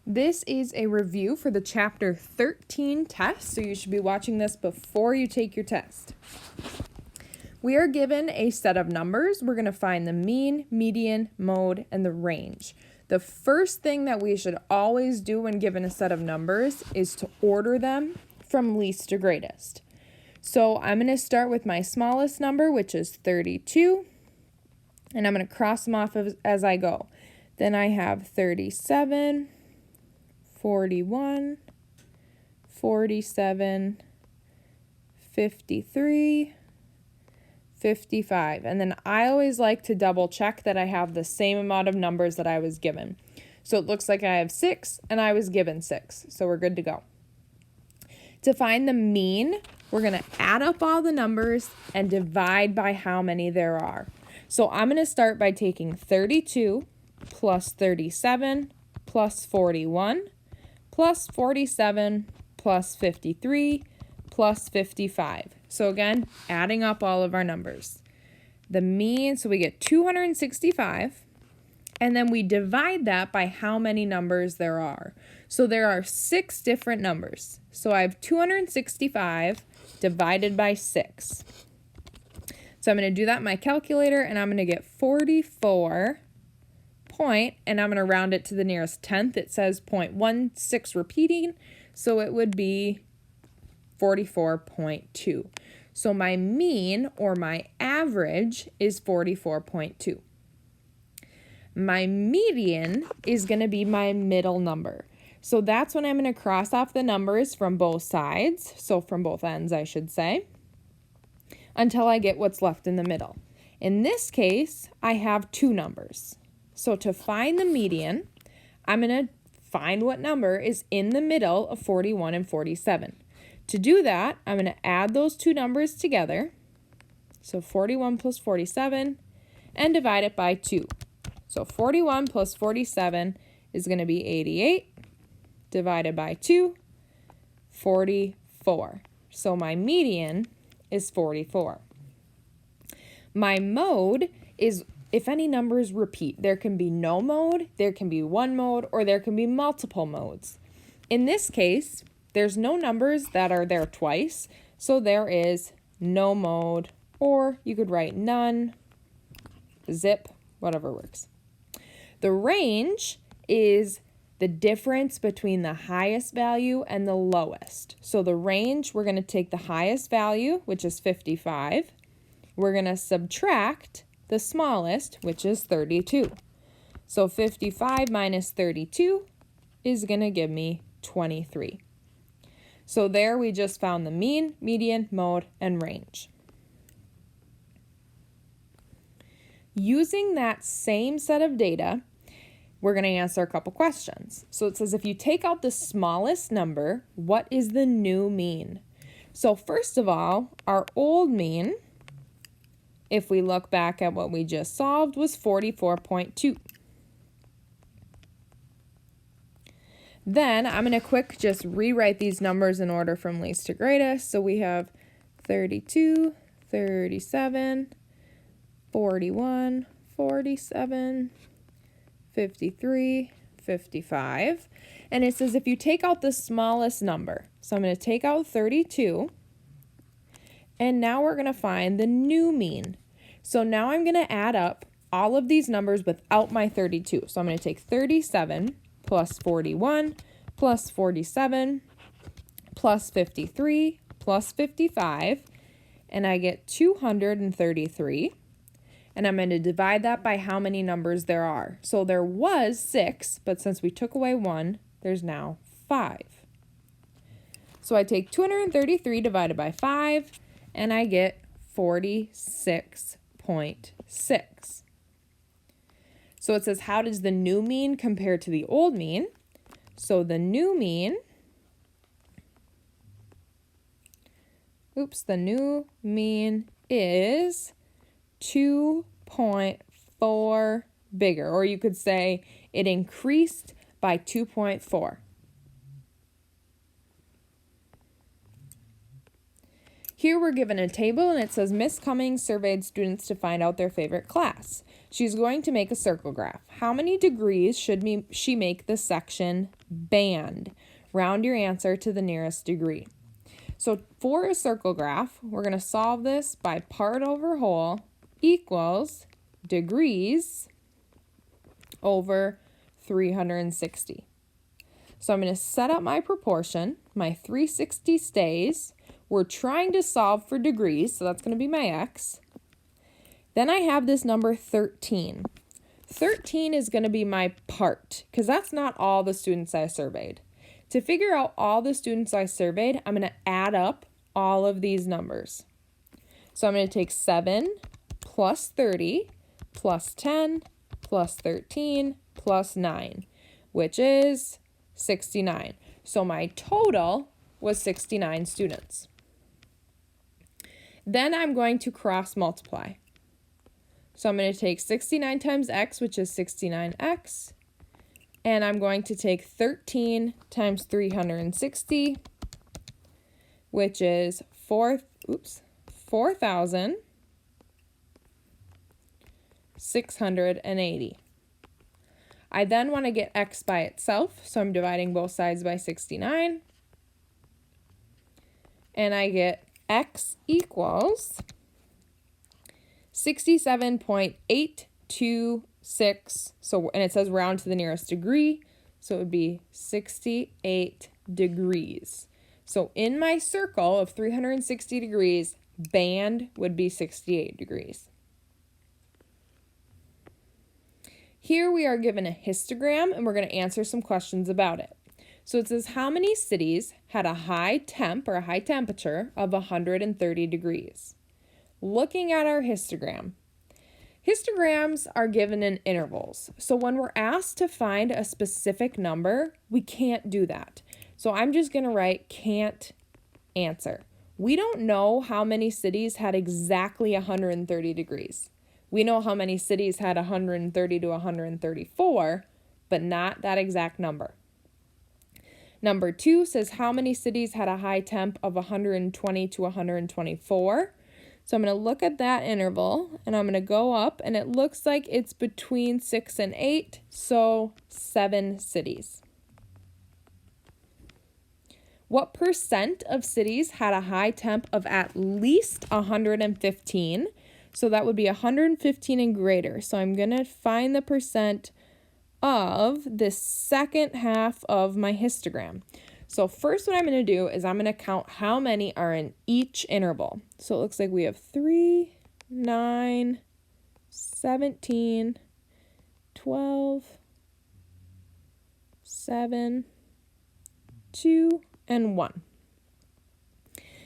This is a review for the Chapter 13 test, so you should be watching this before you take your test. We are given a set of numbers. We're going to find the mean, median, mode, and the range. The first thing that we should always do when given a set of numbers is to order them from least to greatest. So I'm going to start with my smallest number, which is 32, and I'm going to cross them off as I go. Then I have 37, 41, 47, 53, 55. And then I always like to double check that I have the same amount of numbers that I was given. So it looks like I have 6 and I was given 6. So we're good to go. To find the mean, we're going to add up all the numbers and divide by how many there are. So I'm going to start by taking 32 plus 37 plus 41 plus 47 plus 53 plus 55. So again, adding up all of our numbers. The mean, so we get 265, and then we divide that by how many numbers there are. So there are 6 different numbers. So I have 265 divided by 6. So I'm going to do that in my calculator, and I'm going to get 44 point, and I'm going to round it to the nearest tenth. It says 0.16 repeating, so it would be 44.2. So my mean, or my average, is 44.2. My median is going to be my middle number. So that's when I'm going to cross off the numbers from both sides, so from both ends, I should say, until I get what's left in the middle. In this case, I have 2 numbers. So to find the median, I'm going to find what number is in the middle of 41 and 47. To do that, I'm going to add those 2 numbers together, so 41 plus 47, and divide it by 2. So 41 plus 47 is going to be 88, divided by 2, 44. So my median is 44. My mode is if any numbers repeat. There can be no mode, there can be one mode, or there can be multiple modes. In this case, there's no numbers that are there twice, so there is no mode, or you could write none, zip, whatever works. The range is the difference between the highest value and the lowest. So the range, we're going to take the highest value, which is 55. We're going to subtract the smallest, which is 32. So 55 minus 32 is going to give me 23. So there we just found the mean, median, mode, and range. Using that same set of data, we're going to answer a couple questions. So it says if you take out the smallest number, what is the new mean? So first of all, our old mean, if we look back at what we just solved, was 44.2. Then I'm going to just rewrite these numbers in order from least to greatest. So we have 32, 37, 41, 47, 53, 55. And it says if you take out the smallest number, so I'm going to take out 32, and now we're going to find the new mean. So now I'm going to add up all of these numbers without my 32. So I'm going to take 37 plus 41 plus 47 plus 53 plus 55, and I get 233. And I'm going to divide that by how many numbers there are. So there was 6, but since we took away 1, there's now 5. So I take 233 divided by 5, and I get 46.6. So it says, how does the new mean compare to the old mean? So the new mean, is 2.4 bigger, or you could say it increased by 2.4. Here we're given a table and it says Miss Cummings surveyed students to find out their favorite class. She's going to make a circle graph. How many degrees should she make the section band? Round your answer to the nearest degree. So for a circle graph, we're going to solve this by part over whole equals degrees over 360. So I'm going to set up my proportion. My 360 stays. We're trying to solve for degrees, so that's going to be my x. Then I have this number 13. 13 is going to be my part, because that's not all the students I surveyed. To figure out all the students I surveyed, I'm going to add up all of these numbers. So I'm going to take 7 plus 30 plus 10 plus 13 plus 9, which is 69. So my total was 69 students. Then I'm going to cross multiply. So I'm going to take 69 times x, which is 69x, and I'm going to take 13 times 360, which is 4,680. I then want to get x by itself, so I'm dividing both sides by 69, and I get x equals 67.826, and it says round to the nearest degree, so it would be 68 degrees. So in my circle of 360 degrees, band would be 68 degrees. Here we are given a histogram, and we're going to answer some questions about it. So it says how many cities had a high temp or a high temperature of 130 degrees? Looking at our histogram, histograms are given in intervals. So when we're asked to find a specific number, we can't do that. So I'm just going to write can't answer. We don't know how many cities had exactly 130 degrees. We know how many cities had 130 to 134, but not that exact number. Number 2 says how many cities had a high temp of 120 to 124. So I'm going to look at that interval, and I'm going to go up, and it looks like it's between 6 and 8, so 7 cities. What percent of cities had a high temp of at least 115? So that would be 115 and greater. So I'm going to find the percent of the second half of my histogram. So first what I'm going to do is I'm going to count how many are in each interval. So it looks like we have 3, 9, 17, 12, 7, 2, and 1.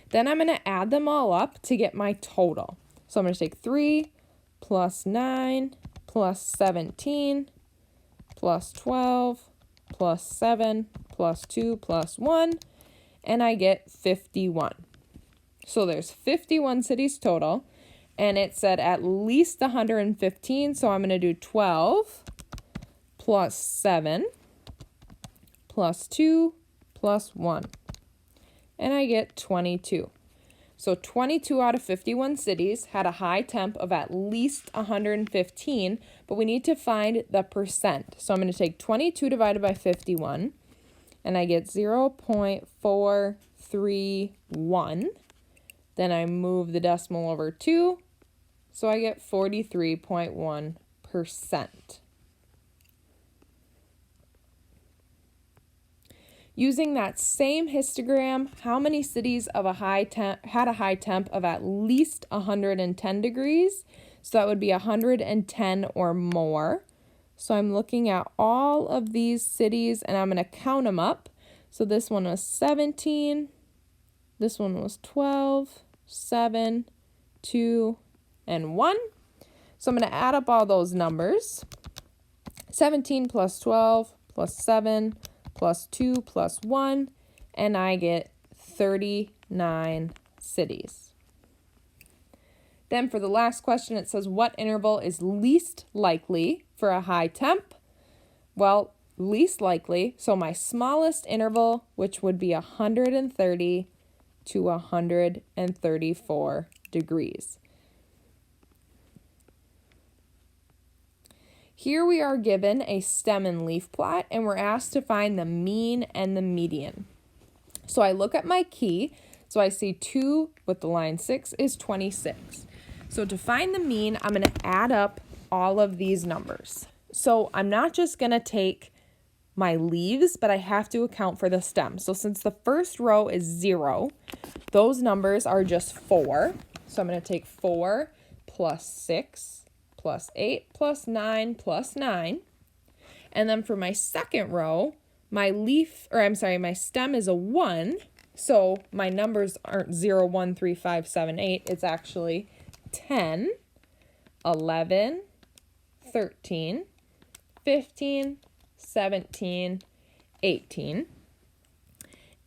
Then I'm going to add them all up to get my total. So I'm going to take 3 plus 9 plus 17 plus 12 plus 7 plus 2 plus 1, and I get 51. So there's 51 cities total, and it said at least 115, so I'm going to do 12 plus 7 plus 2 plus 1, and I get 22. So 22 out of 51 cities had a high temp of at least 115, but we need to find the percent. So I'm going to take 22 divided by 51, and I get 0.431. Then I move the decimal over 2, so I get 43.1%. Using that same histogram, how many cities of had a high temp of at least 110 degrees? So that would be 110 or more. So I'm looking at all of these cities, and I'm going to count them up. So this one was 17, this one was 12, 7, 2, and 1. So I'm going to add up all those numbers. 17 plus 12 plus 7 plus 2 plus 1, and I get 39 cities. Then for the last question, it says, what interval is least likely for a high temp? Well, least likely, so my smallest interval, which would be 130 to 134 degrees. Here we are given a stem and leaf plot, and we're asked to find the mean and the median. So I look at my key, so I see 2 with the line 6 is 26. So to find the mean, I'm going to add up all of these numbers. So I'm not just going to take my leaves, but I have to account for the stem. So since the first row is 0, those numbers are just 4. So I'm going to take 4 plus 6 plus 8 plus 9 plus 9. And then for my second row, my stem is a 1. So my numbers aren't 0, 1, 3, 5, 7, 8. It's actually 10, 11, 13, 15, 17, 18.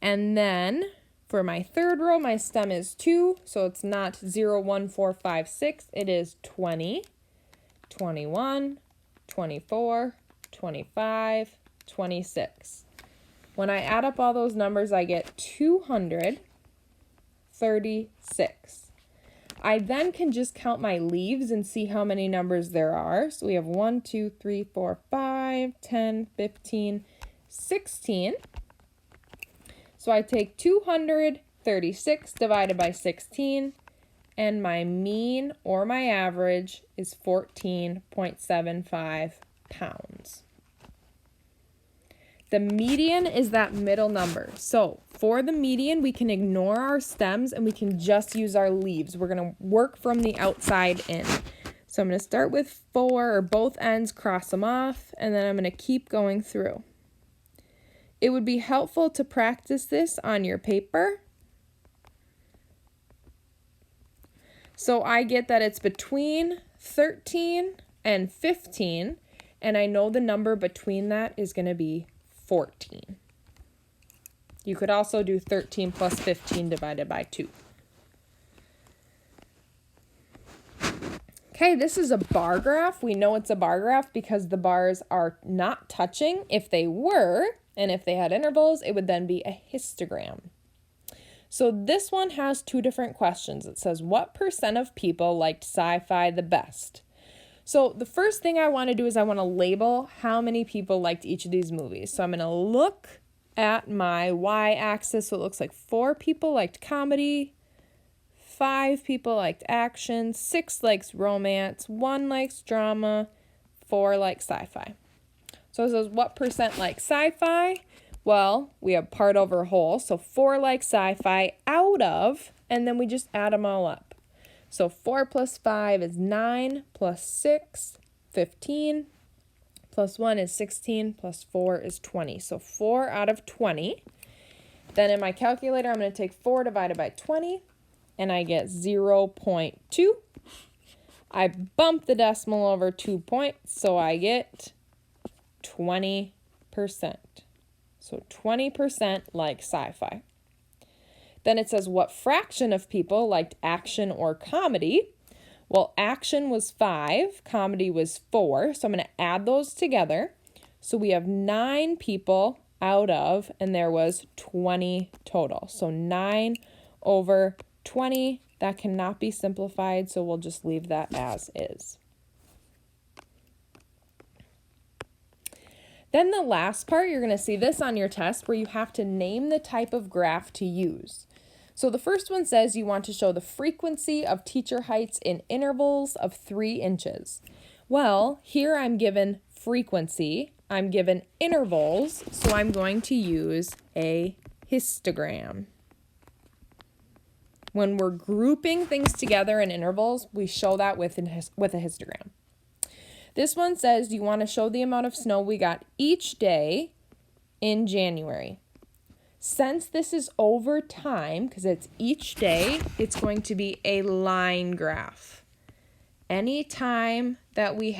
And then for my third row, my stem is 2, so it's not 0, 1, 4, 5, 6. It is 20, 21, 24, 25, 26. When I add up all those numbers, I get 236. I then can just count my leaves and see how many numbers there are. So we have 1, 2, 3, 4, 5, 10, 15, 16. So I take 236 divided by 16, and my mean or my average is 14.75 pounds. The median is that middle number. So for the median, we can ignore our stems and we can just use our leaves. We're going to work from the outside in. So I'm going to start with 4, or both ends, cross them off, and then I'm going to keep going through. It would be helpful to practice this on your paper. So I get that it's between 13 and 15, and I know the number between that is going to be 14. You could also do 13 plus 15 divided by 2. Okay, this is a bar graph. We know it's a bar graph because the bars are not touching. If they were, and if they had intervals, it would then be a histogram. So this one has 2 different questions. It says, what % of people liked sci-fi the best? So the first thing I want to do is I want to label how many people liked each of these movies. So I'm going to look at my y-axis. So it looks like 4 people liked comedy, 5 people liked action, 6 likes romance, 1 likes drama, 4 like sci-fi. So it says what % like sci-fi? Well, we have part over whole. So 4 like sci-fi out of, and then we just add them all up. So 4 plus 5 is 9, plus 6, 15, plus 1 is 16, plus 4 is 20. So 4 out of 20. Then in my calculator, I'm going to take 4 divided by 20, and I get 0.2. I bump the decimal over 2 points, so I get 20%. So 20% like sci-fi. Then it says, what fraction of people liked action or comedy? Well, action was 5, comedy was 4, so I'm going to add those together. So we have 9 people out of, and there was 20 total. So 9 over 20, that cannot be simplified, so we'll just leave that as is. Then the last part, you're going to see this on your test where you have to name the type of graph to use. So the first one says you want to show the frequency of teacher heights in intervals of 3 inches. Well, here I'm given frequency, I'm given intervals, so I'm going to use a histogram. When we're grouping things together in intervals, we show that with a histogram. This one says you want to show the amount of snow we got each day in January. Since this is over time, because it's each day, it's going to be a line graph. Any time that we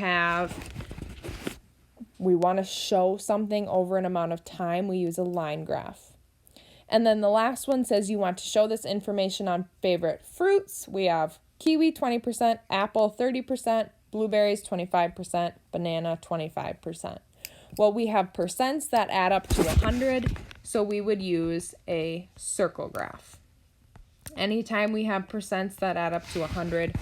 want to show something over an amount of time, we use a line graph. And then the last one says you want to show this information on favorite fruits. We have kiwi 20%, apple 30%, blueberries 25%, banana 25%. Well, we have percents that add up to 100, so we would use a circle graph. Anytime we have percents that add up to 100,